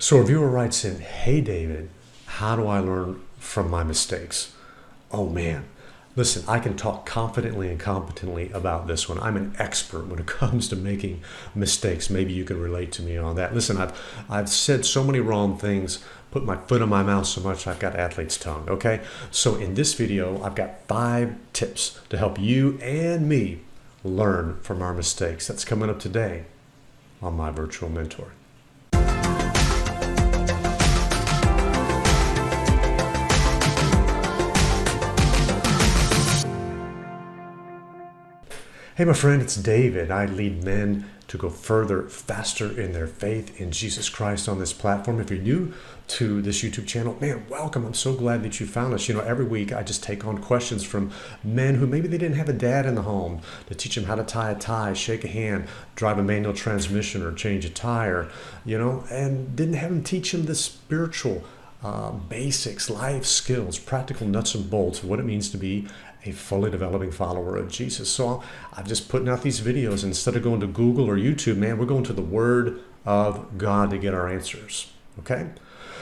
So a viewer writes in, "Hey David, how do I learn from my mistakes?" Oh man, listen, I can talk confidently and competently about this one. I'm an expert when it comes to making mistakes. Maybe you can relate to me on that. Listen, I've said so many wrong things, put my foot in my mouth so much I've got athlete's tongue, okay? So in this video, I've got 5 tips to help you and me learn from our mistakes. That's coming up today on My Virtual Mentor. Hey my friend, it's David. I lead men to go further, faster in their faith in Jesus Christ on this platform. If you're new to this YouTube channel, man, welcome. I'm so glad that you found us. You know, every week I just take on questions from men who maybe they didn't have a dad in the home to teach them how to tie a tie, shake a hand, drive a manual transmission, or change a tire, you know, and didn't have them teach them the spiritual basics, life skills, practical nuts and bolts of what it means to be a fully developing follower of Jesus. So I'm just putting out these videos. Instead of going to Google or YouTube, man, we're going to the Word of God to get our answers, okay?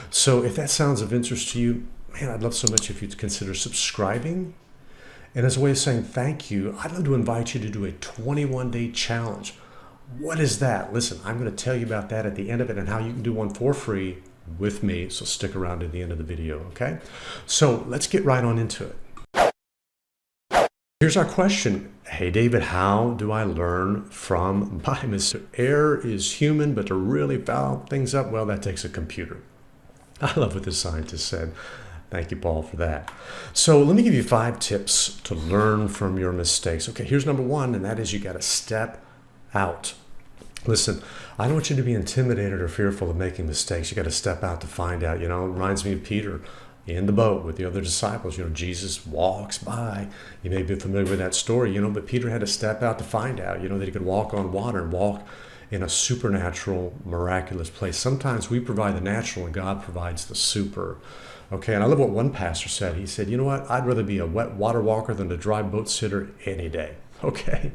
So if that sounds of interest to you, man, I'd love so much if you'd consider subscribing. And as a way of saying thank you, I'd love to invite you to do a 21-day challenge. What is that? Listen, I'm going to tell you about that at the end of it and how you can do one for free with me. So stick around to the end of the video, okay? So let's get right on into it. Here's our question. Hey David, how do I learn from my mistakes? Error is human, but to really foul things up, well, that takes a computer. I love what the scientist said. Thank you, Paul, for that. So let me give you 5 tips to learn from your mistakes. Okay, here's number 1, and that is you got to step out. Listen, I don't want you to be intimidated or fearful of making mistakes. You got to step out to find out. You know, it reminds me of Peter in the boat with the other disciples. You know, Jesus walks by. You may be familiar with that story, you know, but Peter had to step out to find out, you know, that he could walk on water and walk in a supernatural, miraculous place. Sometimes we provide the natural and God provides the super. Okay, and I love what one pastor said. He said, you know what, I'd rather be a wet water walker than a dry boat sitter any day. Okay,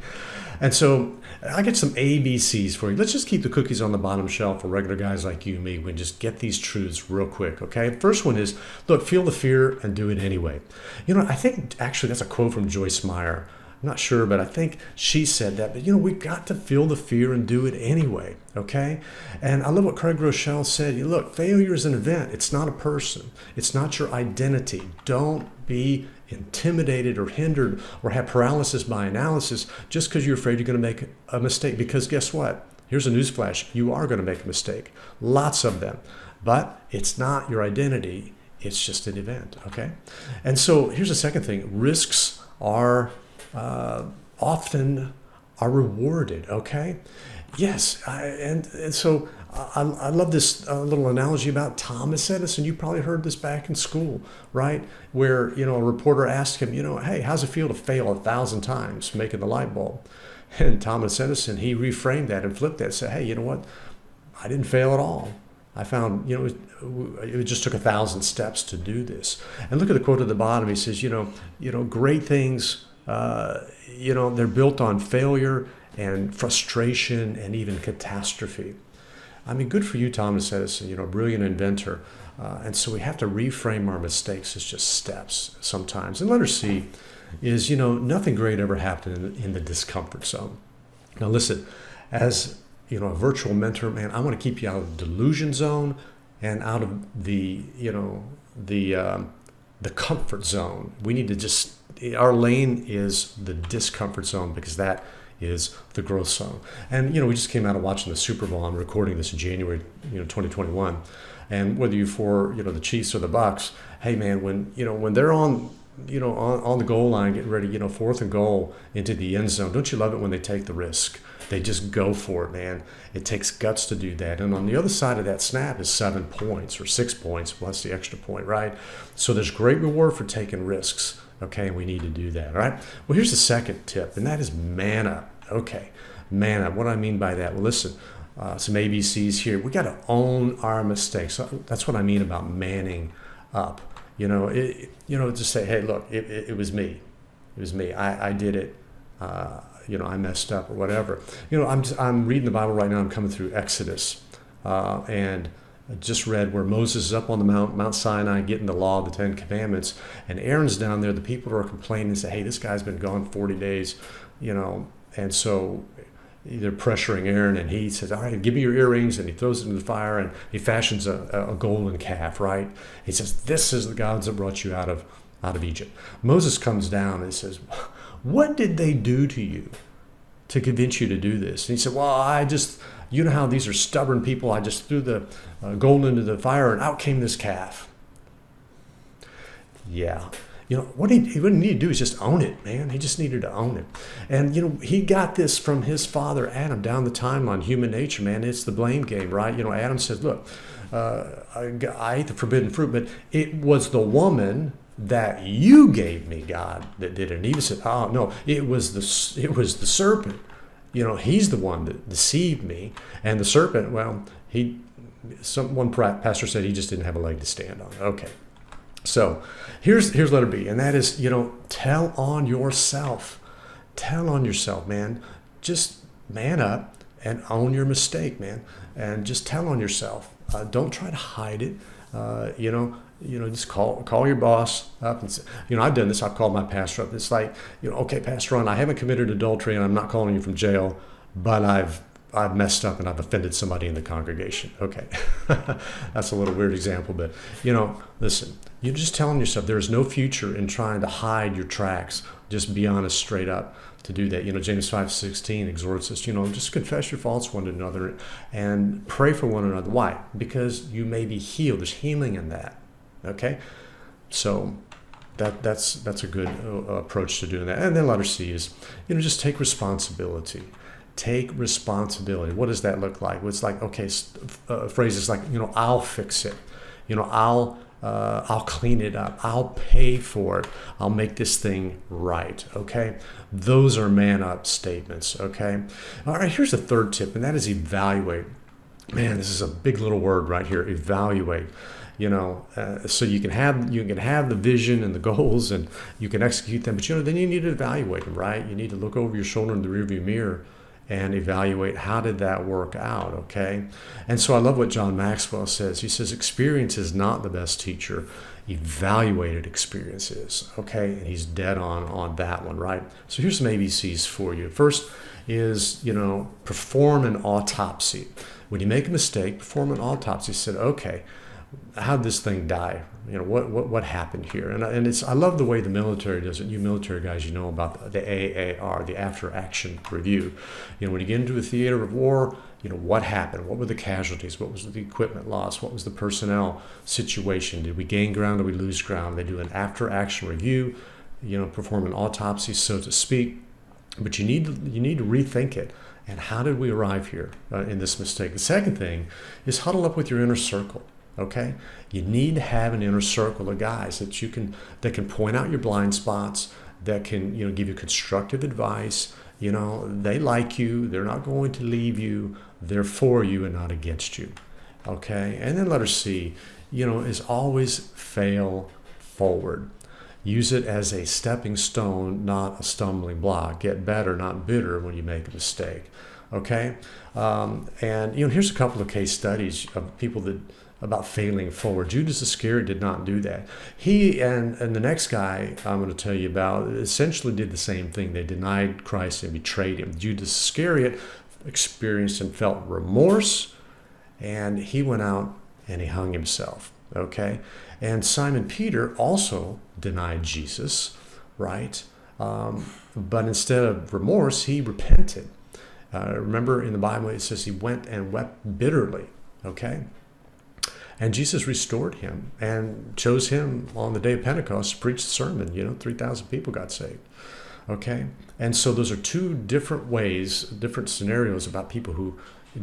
and so I get some ABCs for you. Let's just keep the cookies on the bottom shelf for regular guys like you and me. We can just get these truths real quick, okay? First one is, look, feel the fear and do it anyway. You know, I think actually that's a quote from Joyce Meyer. I'm not sure, but I think she said that. But, you know, we've got to feel the fear and do it anyway, okay? And I love what Craig Rochelle said. Look, failure is an event. It's not a person. It's not your identity. Don't be intimidated or hindered or have paralysis by analysis just because you're afraid you're going to make a mistake. Because guess what? Here's a newsflash. You are going to make a mistake. Lots of them. But it's not your identity. It's just an event, okay? And so here's the second thing. Risks are often are rewarded, okay? Yes, and so I love this little analogy about Thomas Edison. You probably heard this back in school, right? Where, you know, a reporter asked him, you know, hey, how's it feel to fail 1,000 times making the light bulb? And Thomas Edison, he reframed that and flipped that and said, hey, you know what? I didn't fail at all. I found, you know, it just took 1,000 steps to do this. And look at the quote at the bottom. He says, you know, great things, you know, they're built on failure and frustration and even catastrophe. I mean, good for you, Thomas Edison, you know, brilliant inventor. And so we have to reframe our mistakes as just steps sometimes. And letter C is, you know, nothing great ever happened in the discomfort zone. Now listen, as, you know, a virtual mentor, man, I want to keep you out of the delusion zone and out of the, you know, the comfort zone. We need to just, our lane is the discomfort zone because that is the growth zone. And, you know, we just came out of watching the Super Bowl. I'm recording this in January, you know, 2021. And whether you're for, you know, the Chiefs or the Bucks, hey man, when, you know, when they're on, you know, on the goal line, getting ready, you know, 4th and goal into the end zone, don't you love it when they take the risk? They just go for it, man. It takes guts to do that. And on the other side of that snap is 7 points or 6 points plus the extra point, right? So there's great reward for taking risks. Okay, and we need to do that, all right? Well, here's the second tip, and that is man up. Okay, man up. What do I mean by that? Well, listen, some ABCs here. We got to own our mistakes. That's what I mean about manning up. You know, just say, hey, look, it was me. It was me. I did it. You know, I messed up or whatever. You know, I'm reading the Bible right now. I'm coming through Exodus, and I just read where Moses is up on the Mount Sinai getting the law, the 10 Commandments, and Aaron's down there. The people are complaining and say, hey, this guy's been gone 40 days, and so they're pressuring Aaron, and he says, all right, give me your earrings, and he throws it into the fire, and he fashions a golden calf, right? He says, this is the gods that brought you out of Egypt. Moses comes down and says, what did they do to you to convince you to do this? And he said, well, you know how these are stubborn people. I just threw the gold into the fire, and out came this calf. Yeah. What he didn't need to do is just own it, man. He just needed to own it. And, he got this from his father, Adam, down the timeline, human nature, man. It's the blame game, right? Adam says, look, I ate the forbidden fruit, but it was the woman that you gave me, God, that did it. And Eve said, oh, no, it was the serpent. He's the one that deceived me. And the serpent, well, one pastor said he just didn't have a leg to stand on. Okay. So here's letter B, and that is, tell on yourself. Tell on yourself, man. Just man up and own your mistake, man. And just tell on yourself. Don't try to hide it. Just call your boss up and say, I've done this. I've called my pastor up. It's like, okay, Pastor Ron, I haven't committed adultery and I'm not calling you from jail, but I've messed up and I've offended somebody in the congregation. Okay. That's a little weird example, but listen, you're just telling yourself there is no future in trying to hide your tracks. Just be honest straight up to do that. James 5:16 exhorts us, just confess your faults one to another and pray for one another. Why? Because you may be healed. There's healing in that. Okay. So that's a good approach to doing that. And then letter C is, just take responsibility. Take responsibility. What does that look like? Well, it's like, okay, phrases like, I'll fix it. I'll clean it up. I'll pay for it. I'll make this thing right. Okay. Those are man up statements. Okay. All right. Here's the third tip, and that is evaluate. Man, this is a big little word right here. Evaluate. So you can have the vision and the goals, and you can execute them, but then you need to evaluate them, right? You need to look over your shoulder in the rearview mirror and evaluate, how did that work out, okay? And so I love what John Maxwell says. He says, experience is not the best teacher. Evaluated experience is, okay? And he's dead on that one, right? So here's some ABCs for you. First is, perform an autopsy. When you make a mistake, perform an autopsy. He said, okay, how'd this thing die? What happened here? And I love the way the military does it. You military guys, about the AAR, the after action review. When you get into a theater of war, what happened? What were the casualties? What was the equipment loss? What was the personnel situation? Did we gain ground? Did we lose ground? They do an after action review, perform an autopsy, so to speak. But you need to rethink it. And how did we arrive here in this mistake? The second thing is huddle up with your inner circle. Okay, you need to have an inner circle of guys that can point out your blind spots, that can give you constructive advice. They like you. They're not going to leave you. They're for you and not against you. Okay, and then letter C, is always fail forward. Use it as a stepping stone, not a stumbling block. Get better, not bitter, when you make a mistake. Okay, and here's a couple of case studies of people about failing forward. Judas Iscariot did not do that. He and the next guy I'm going to tell you about essentially did the same thing. They denied Christ and betrayed him. Judas Iscariot experienced and felt remorse, and he went out and he hung himself. Okay, and Simon Peter also denied Jesus, right? But instead of remorse, he repented. Remember in the Bible it says he went and wept bitterly. Okay. And Jesus restored him and chose him on the day of Pentecost to preach the sermon. 3,000 people got saved. Okay? And so those are two different ways, different scenarios about people who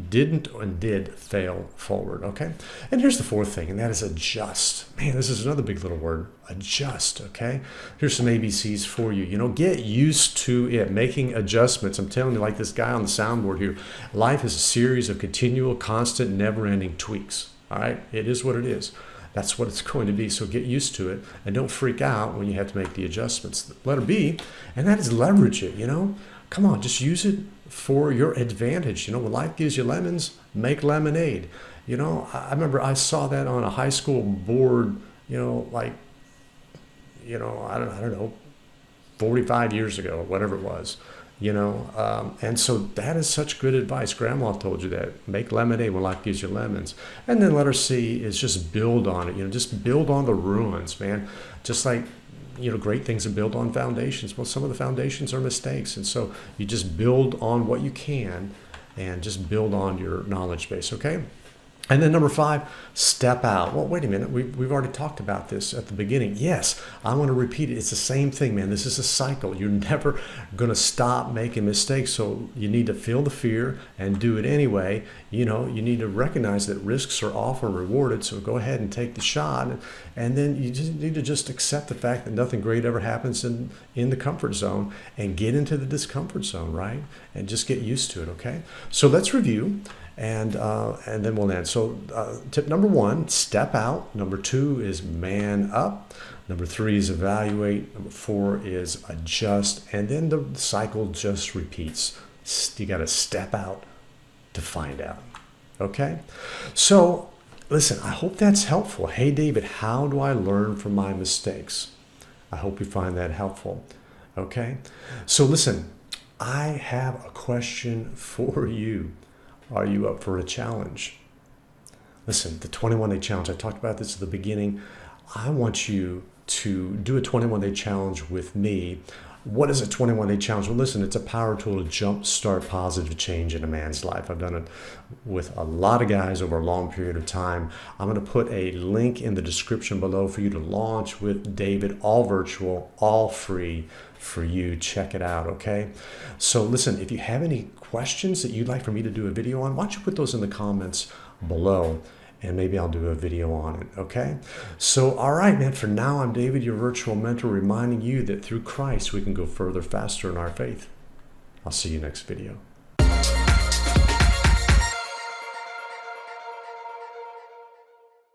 didn't and did fail forward. Okay? And here's the fourth thing, and that is adjust. Man, this is another big little word. Adjust. Okay? Here's some ABCs for you. Get used to it, making adjustments. I'm telling you, like this guy on the soundboard here, life is a series of continual, constant, never-ending tweaks. All right, it is what it is. That's what it's going to be. So get used to it and don't freak out when you have to make the adjustments. Letter B, and that is leverage it. Come on, just use it for your advantage. When life gives you lemons, make lemonade. I remember I saw that on a high school board, like, I don't know, 45 years ago, or whatever it was, and so that is such good advice. Grandma told you that. Make lemonade when life gives you lemons. And then letter C is just build on it, just build on the ruins, man. Just like, great things are built on foundations. Well, some of the foundations are mistakes. And so you just build on what you can and just build on your knowledge base, okay? And then number 5, step out. Well, wait a minute. We've already talked about this at the beginning. Yes, I want to repeat it. It's the same thing, man. This is a cycle. You're never going to stop making mistakes. So you need to feel the fear and do it anyway. You need to recognize that risks are often rewarded. So go ahead and take the shot. And then you just need to just accept the fact that nothing great ever happens in the comfort zone, and get into the discomfort zone, right? And just get used to it, okay? So let's review. And then we'll end. So tip number 1, step out. Number 2 is man up. Number 3 is evaluate. Number 4 is adjust. And then the cycle just repeats. You got to step out to find out. Okay? So listen, I hope that's helpful. Hey, David, how do I learn from my mistakes? I hope you find that helpful. Okay? So listen, I have a question for you. Are you up for a challenge? Listen, the 21-day challenge, I talked about this at the beginning. I want you to do a 21-day challenge with me. What is a 21-day challenge? Well, listen, it's a power tool to jumpstart positive change in a man's life. I've done it with a lot of guys over a long period of time. I'm going to put a link in the description below for you to launch with David, all virtual, all free for you. Check it out, okay? So listen, if you have any questions that you'd like for me to do a video on, why don't you put those in the comments below, and maybe I'll do a video on it, okay? So, all right, man, for now, I'm David, your virtual mentor, reminding you that through Christ, we can go further, faster in our faith. I'll see you next video.